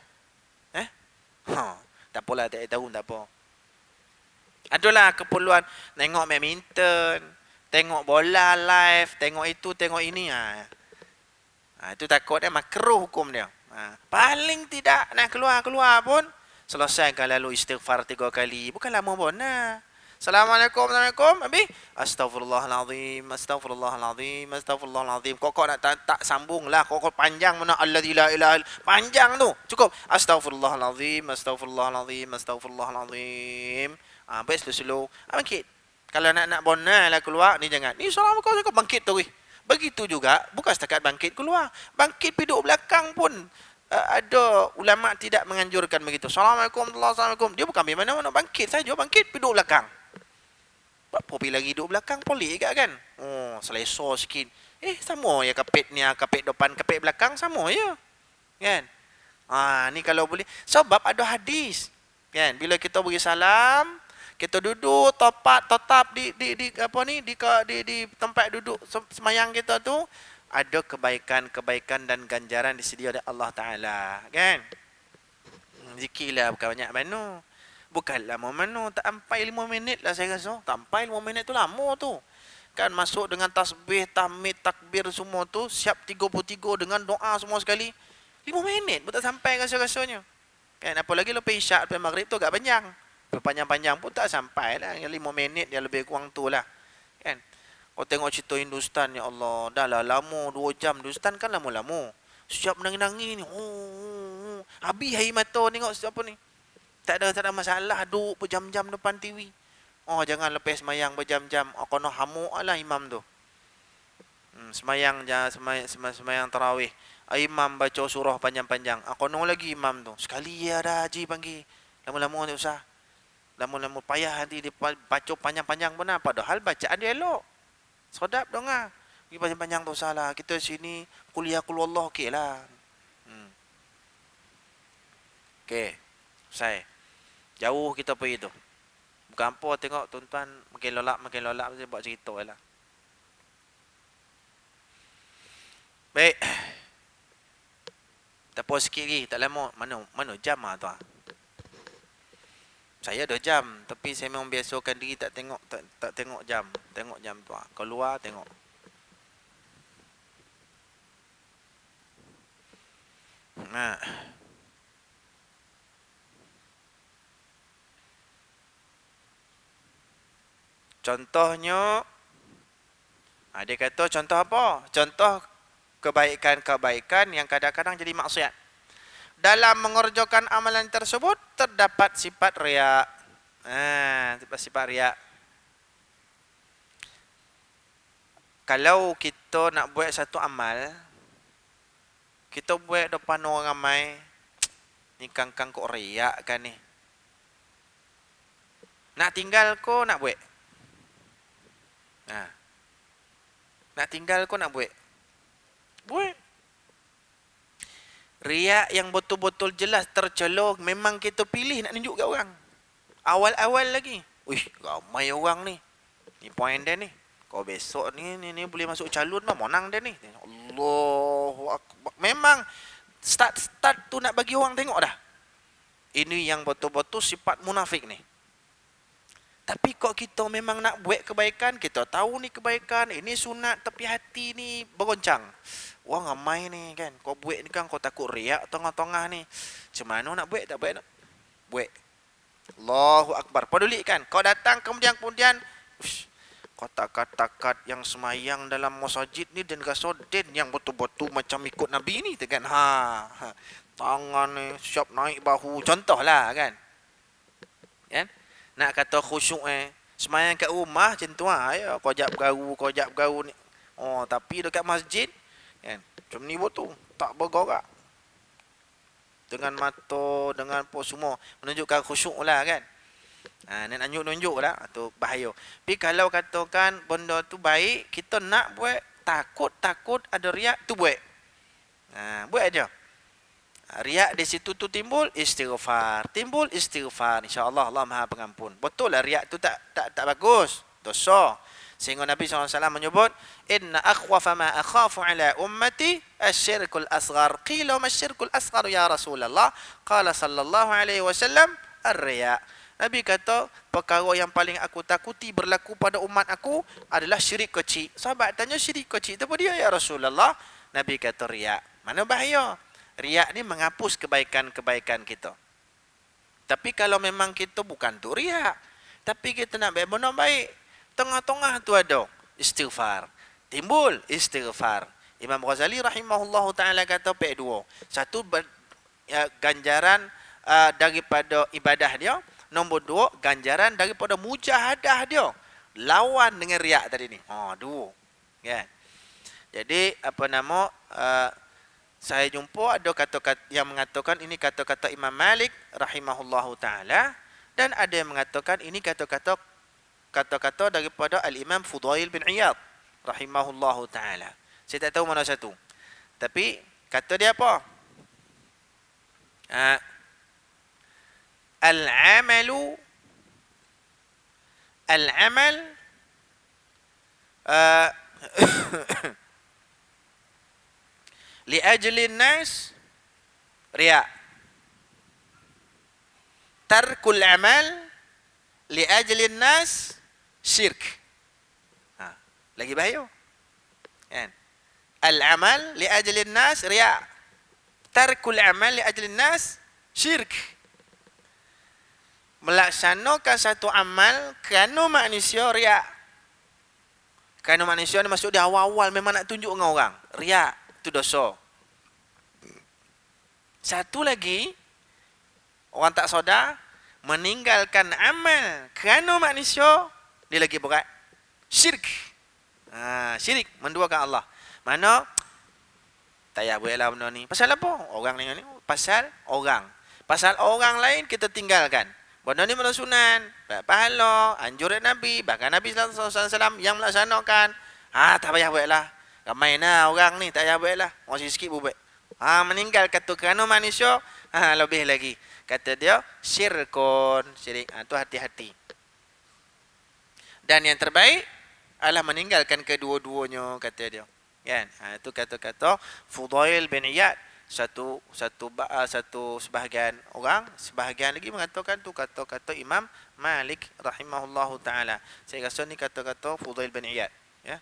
Tak apalah, tak tahu, tak apa. Adalah keperluan tengok badminton, tengok bola live, tengok itu, tengok ini. Itu takut dia, makruh hukum dia. Paling tidak nak keluar pun selesaikan lalu istighfar 3 kali. Bukan lama pun. Assalamualaikum, Assalamualaikum. Habis Astaghfirullahalazim, Astaghfirullahalazim, Astaghfirullahalazim. Kok nak tak sambung lah. Kok panjang mana allazi la ilaha panjang tu. Cukup Astaghfirullahalazim, Astaghfirullahalazim, Astaghfirullahalazim. Baik slow-slow. Bangkit. Kalau nak bona lah keluar ni jangan. Ni Assalamualaikum, bangkit tu. Begitu juga bukan setakat bangkit keluar. Bangkit duduk belakang pun ada ulama tidak menganjurkan begitu. Assalamualaikum, Assalamualaikum. Dia bukan pergi mana-mana, bangkit saja, bangkit duduk belakang. Apa pergi lagi duduk belakang? Pelik kat kan? Selesa sikit. Sama ya kapet ni, kapet depan, kapet belakang sama ya. Kan? Ni kalau boleh. Sebab ada hadis. Kan? Bila kita bagi salam, kita duduk tetap di tempat duduk semayang kita tu, ada kebaikan dan ganjaran disediakan oleh Allah Ta'ala. Kan? Zikirlah bukan banyak mana. Bukanlah mana. Tak sampai 5 minit lah saya rasa. Tak sampai 5 minit tu lama tu. Kan masuk dengan tasbih, tahmid, takbir semua tu. Siap 33 dengan doa semua sekali. 5 minit pun tak sampai rasa-rasanya. Kan? Apalagi lepas isyak, lepas maghrib tu agak panjang. Panjang-panjang pun tak sampai lah. 5 minit dia lebih kurang tu lah. Kan? Kau tengok cerita Hindustan, ya Allah. Dah lah lama 2 jam. Hindustan kan lama-lama. Siap menangis-nangis ni. Habis air mata tengok siapa ni. Tak ada masalah duduk berjam-jam depan TV. Jangan lepas semayang berjam-jam. Kena hamuk lah imam tu. Semayang tarawih. Imam baca surah panjang-panjang. Kena lagi imam tu. Sekali ada haji panggil. Lama-lama tak usah. Lama-lama payah nanti dia baca panjang-panjang pun lah. Padahal bacaan dia elok. Sedap dong lah. Pergi panjang-panjang tu salah. Kita sini kuliah Allah okey lah. Okey. Selesai. Jauh kita pergi tu. Bukan apa tengok tuan-tuan makin lolak dia buat cerita lah. Baik. Tak apa sikit lagi, tak lama. Mana jam lah tu. Saya 2 jam, tapi saya memang biasakan diri tak tengok jam. Tengok jam tu. Keluar tengok. Contohnya, dia kata contoh apa? Contoh kebaikan-kebaikan yang kadang-kadang jadi maksiat. Dalam mengerjakan amalan tersebut, terdapat sifat riak. Sifat riak. Kalau kita nak buat satu amal, kita buat depan orang ramai, ni kang-kang kok riak kan ni? Nak tinggal ko nak buat? Nak tinggal ko nak buat? Buat. Riak yang betul-betul jelas tercelok, memang kita pilih nak tunjuk kat orang. Awal-awal lagi. Ramai orang ni. Ni point dia ni. Kau besok ni boleh masuk calon mah menang dia ni. Allahu Akbar. Memang start tu nak bagi orang tengok dah. Ini yang betul-betul sifat munafik ni. Tapi kok kita memang nak buat kebaikan, kita tahu ni kebaikan, ini sunat, tapi hati ni bergoncang. Wah ramai ni kan, kau buat ni kan kau takut riak tengah-tengah ni. Macam mana nak buat, tak buat nak? Buat. Allahu Akbar. Peduli kan? Kau datang kemudian kau takat-takat yang semayang dalam masjid ni dan gasodin yang betul-betul macam ikut Nabi ni tu kan. Tangan ni siap naik bahu. Contohlah kan. Kan? Nak kata khusyuk semayang kat rumah macam tu ya, kojap garu ni. Tapi dekat masjid kan macam ni betul, tak bergerak. dengan mata, dengan apa semua menunjukkan khusyuk lah kan. Nak nunjuk lah, tu bahaya. Tapi kalau katakan benda tu baik, kita nak buat, takut ada riak, tu buat. Buat aja. Riak di situ tu timbul istighfar. Insya-Allah Allah Maha Pengampun. Betul lah riak tu tak bagus. Dosa. Sehingga Nabi SAW menyebut, inna akhwafa ma akhafu ala ummati asyirkul asghar. Qila ma asyirkul asghar ya Rasulullah? Qala sallallahu alaihi wasallam ar-riya. Nabi kata, perkara yang paling aku takuti berlaku pada umat aku adalah syirik kecil. Sahabat tanya, syirik kecil itu apa dia ya Rasulullah? Nabi kata riak. Mana bahaya? Riak ni menghapus kebaikan-kebaikan kita. Tapi kalau memang kita bukan tu riak, tapi kita nak buat benda baik, tengah-tengah tu ada istighfar. Timbul istighfar. Imam Ghazali rahimahullahu ta'ala kata dua. Satu, ganjaran daripada ibadah dia. Nombor dua, ganjaran daripada mujahadah dia. Lawan dengan riak tadi ni. Dua. Kan? Jadi, saya jumpa ada kata-kata yang mengatakan ini kata-kata Imam Malik rahimahullahu ta'ala. Dan ada yang mengatakan ini kata-kata daripada Al-Imam Fudail bin Iyad rahimahullahu ta'ala. Saya tak tahu mana satu. Tapi, kata dia apa? Al-amal li ajli nas riya. Tarkul amal li ajli nas syirk. Lagi bahaya. Kan? Al-amal li ajli nas riya. Tarkul amal li ajli nas syirk. Melaksanakan satu amal kerana manusia riak. Kerana manusia ni masuk di awal-awal memang nak tunjuk dengan orang. Riak, itu dosa. Satu lagi, orang tak sedar, meninggalkan amal kerana manusia, dia lagi berat. Syirik. Syirik, menduakan Allah. Mana, tak payah buatlah benda ni. Pasal apa? Orang ni. Pasal orang. Pasal orang lain kita tinggalkan. Benda ni benda sunan, pahala, anjuran Nabi, bahkan Nabi SAW yang melaksanakan. Tak payah buatlah. Ramai lah orang ni, tak payah buatlah. Masih sikit pun buat. Meninggal kata kerana manusia, lebih lagi. Kata dia, syirkun. Syirik. Tu hati-hati. Dan yang terbaik adalah meninggalkan kedua-duanya, kata dia. Kan? Itu kata-kata Fudail bin Iyad. Satu sebahagian orang, sebahagian lagi mengatakan tu kata-kata Imam Malik rahimahullahu ta'ala. Saya rasa ni kata-kata Fudail bin Iyad. Ya?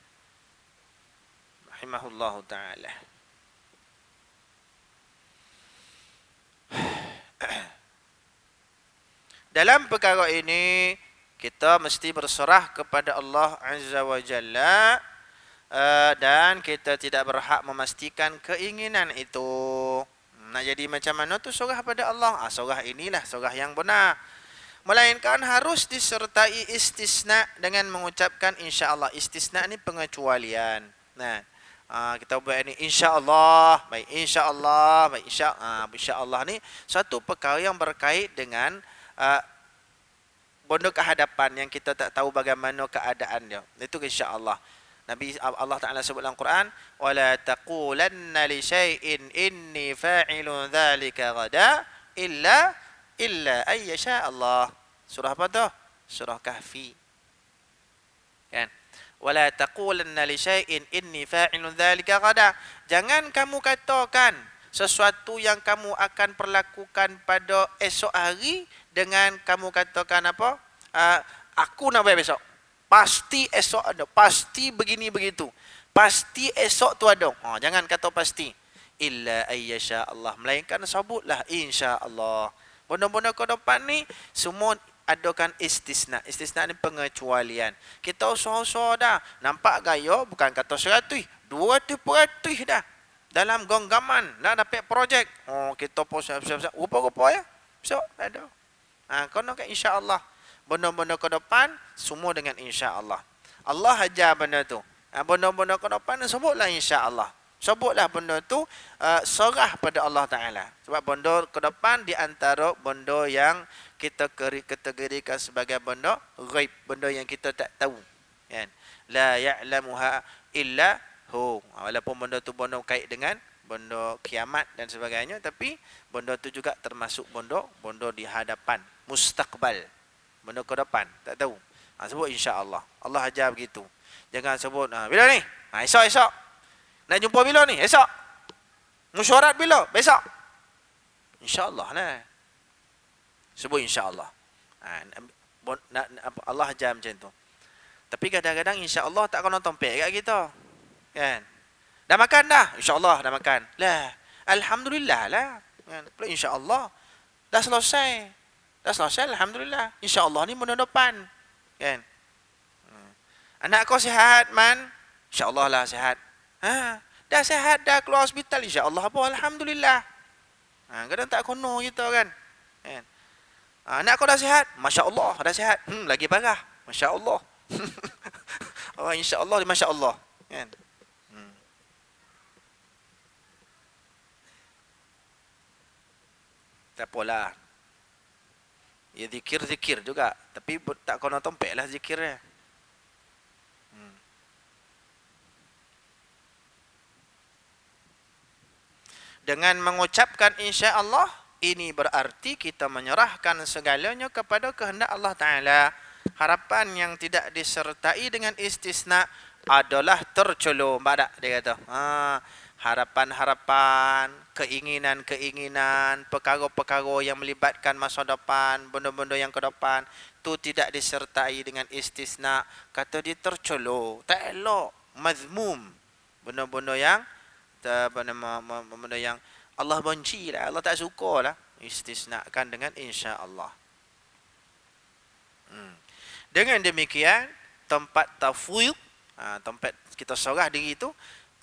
Rahimahullahu ta'ala. Dalam perkara ini, kita mesti berserah kepada Allah Azza wa Jalla. Dan kita tidak berhak memastikan keinginan itu. Nak jadi macam mana tu serah pada Allah. Serah inilah serah yang benar. Melainkan harus disertai istisna dengan mengucapkan insya-Allah. Istisna ni pengecualian. Kita buat ni insya-Allah, baik insya-Allah, baik insya-Allah ni satu perkara yang berkait dengan benda kehadapan yang kita tak tahu bagaimana keadaan dia. Itu insya-Allah. Nabi Allah Ta'ala sebut dalam Quran, وَلَا تَقُولَنَّ لِشَيْءٍ إِنِّي فَاعِلٌ ذَلِكَ غَدًا إِلَّا أَن يَشَاءَ اللَّهُ. Surah apa tu? Surah Kahfi. Kan? وَلَا تَقُولَنَّ لِشَيْءٍ إِنِّي فَاعِلٌ ذَلِكَ غَدًا. Jangan kamu katakan sesuatu yang kamu akan perlakukan pada esok hari dengan kamu katakan apa? Aku nak buat besok. Pasti esok ada. Pasti begini begitu. Pasti esok tu ada. Jangan kata pasti. Illa ayyasha Allah. Melainkan sebutlah insya-Allah. Benda-benda ke depan ni semua adakan istisna. Istisna ni pengecualian. Kita usaha-usaha dah. Nampak gaya bukan kata 100, 200% dah. Dalam genggaman dah dapat projek. Kita pun siap-siap. Rupa-rupa ya. Besok ada. Kena ke insya-Allah. Benda-benda ke depan semua dengan insya-Allah. Allah ajar benda tu. Benda-benda ke depan sebutlah insya-Allah. Sebutlah benda tu serah pada Allah Ta'ala. Sebab benda ke depan di antara benda yang kita kategorikan sebagai benda ghaib, benda yang kita tak tahu. Kan? La ya'lamuha illa hu. Walaupun benda tu benda kait dengan benda kiamat dan sebagainya, tapi benda tu juga termasuk benda di hadapan, mustaqbal. Benda ke depan, tak tahu. Sebut insya-Allah. Allah ajar begitu. Jangan sebut bila ni? Esok. Nak jumpa bila ni? Esok. Mesyuarat bila? Besok. InsyaAllah lah. Sebut insyaAllah. Allah ajar macam tu. Tapi kadang-kadang insyaAllah tak kena tompek kat kita. Kan? Dah makan dah? InsyaAllah dah makan. Lah. Alhamdulillah lah. Kan? InsyaAllah. Dah selesai. Alhamdulillah. InsyaAllah ni benda depan. Kan? Anak kau sihat, Man? InsyaAllah lah sihat. Dah sihat, dah keluar hospital, insya-Allah apa, alhamdulillah. Kadang tak kono kita kan. Anak kau dah sihat, masya-Allah, dah sihat. Lagi parah, masya-Allah. Oh, insya-Allah, masya-Allah, kan. Tak apalah. Ya zikir juga, tapi tak kono tompeklah zikirnya. Dengan mengucapkan insya-Allah, ini berarti kita menyerahkan segalanya kepada kehendak Allah Ta'ala. Harapan yang tidak disertai dengan istisna adalah terculur. Badak dia kata. Harapan-harapan, keinginan-keinginan, perkara-perkara yang melibatkan masa depan, benda-benda yang ke depan, itu tidak disertai dengan istisna. Kata dia terculur. Tak elok. Mazmum. Benda-benda yang benda yang Allah benci lah, Allah tak suka lah, istisnakan dengan insya-Allah. Dengan demikian, tempat tafwid, tempat kita serah diri itu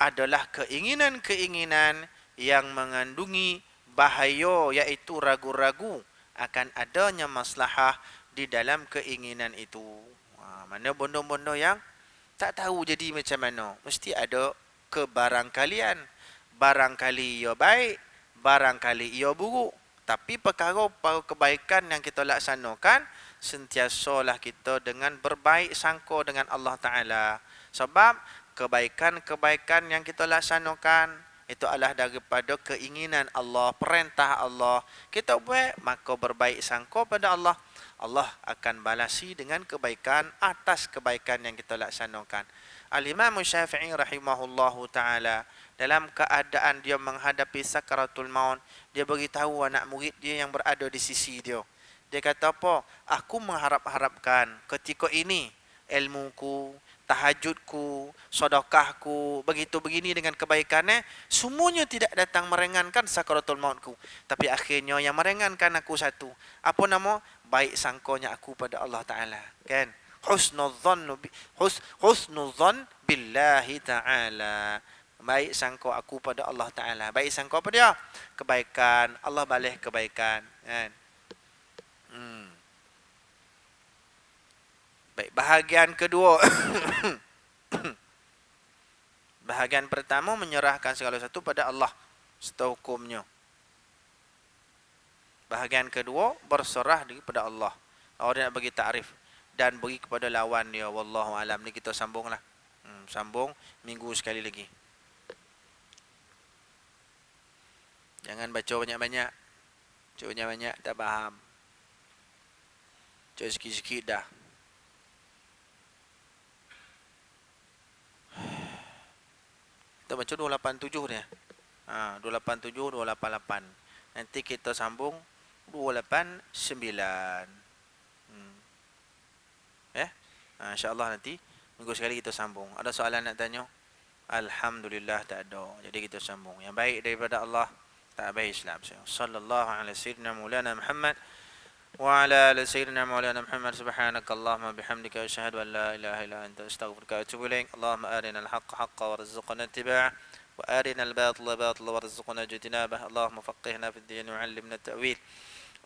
adalah keinginan-keinginan yang mengandungi bahaya, iaitu ragu-ragu akan adanya maslahah di dalam keinginan itu. Mana benda-benda yang tak tahu jadi macam mana, mesti ada kebarangkalian. Barangkali ia baik, barangkali ia buruk. Tapi perkara kebaikan yang kita laksanakan, sentiasalah kita dengan berbaik sangka dengan Allah Ta'ala. Sebab kebaikan-kebaikan yang kita laksanakan, itu adalah daripada keinginan Allah, perintah Allah. Kita buat, maka berbaik sangka pada Allah. Allah akan balasi dengan kebaikan atas kebaikan yang kita laksanakan. Al-Imam Syafi'i rahimahullahu ta'ala, dalam keadaan dia menghadapi sakaratul maut, dia beritahu anak murid dia yang berada di sisi dia. Dia kata apa? Aku mengharap-harapkan ketika ini ilmuku, tahajudku, sedekahku, begitu begini dengan kebaikannya, semuanya tidak datang meringankan sakaratul mautku. Tapi akhirnya yang meringankan aku satu. Apa nama? Baik sangkanya aku pada Allah Ta'ala. Kan? Husnudzan billahi ta'ala. Baik sangka aku pada Allah Ta'ala. Baik sangka pada dia, kebaikan, Allah balas kebaikan. Kan? Baik, bahagian kedua. Bahagian pertama, menyerahkan segala sesuatu pada Allah serta hukumnya. Bahagian kedua, berserah diri pada Allah. Orang nak bagi takrif dan bagi kepada lawan dia. Wallahu alam. Ni kita sambunglah. Sambung minggu sekali lagi. Jangan baca banyak-banyak. Baca banyak-banyak tak faham. Baca sikit-sikit dah. Kita baca 287 ni. 287, 288. Nanti kita sambung 289. InsyaAllah nanti minggu sekali kita sambung. Ada soalan nak tanya? Alhamdulillah tak ada. Jadi kita sambung. Yang baik daripada Allah, tak baik Islam. Sallallahu alaihi sayyidina maulana Muhammad wa ala ali sayyidina maulana Muhammad. Subhanakallahumma bihamdika asyhadu an la ilaha illa anta astaghfiruka wa atubu ilaik. Allahumma arina al-haqqa haqqan warzuqna ittiba'ah wa arina al-batila batila warzuqna ijtinabah. Allahumma faqihna fid din wa 'allimna at-ta'wil.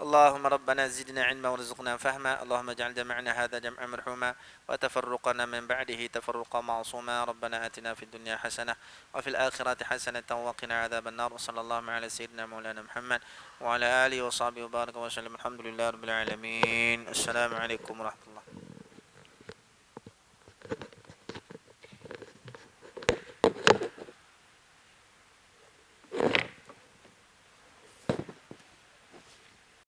اللهم ربنا زدنا علما وارزقنا فهما اللهم اجعل جمعنا هذا جمعا مرحوما وتفرقنا من بعده تفرقا معصوما ربنا آتنا في الدنيا حسنة وفي الآخرة حسنة وقنا عذاب النار وصلى الله على سيدنا مولانا محمد وعلى آله وصحبه وبارك وسلم الحمد لله رب العالمين السلام عليكم ورحمة الله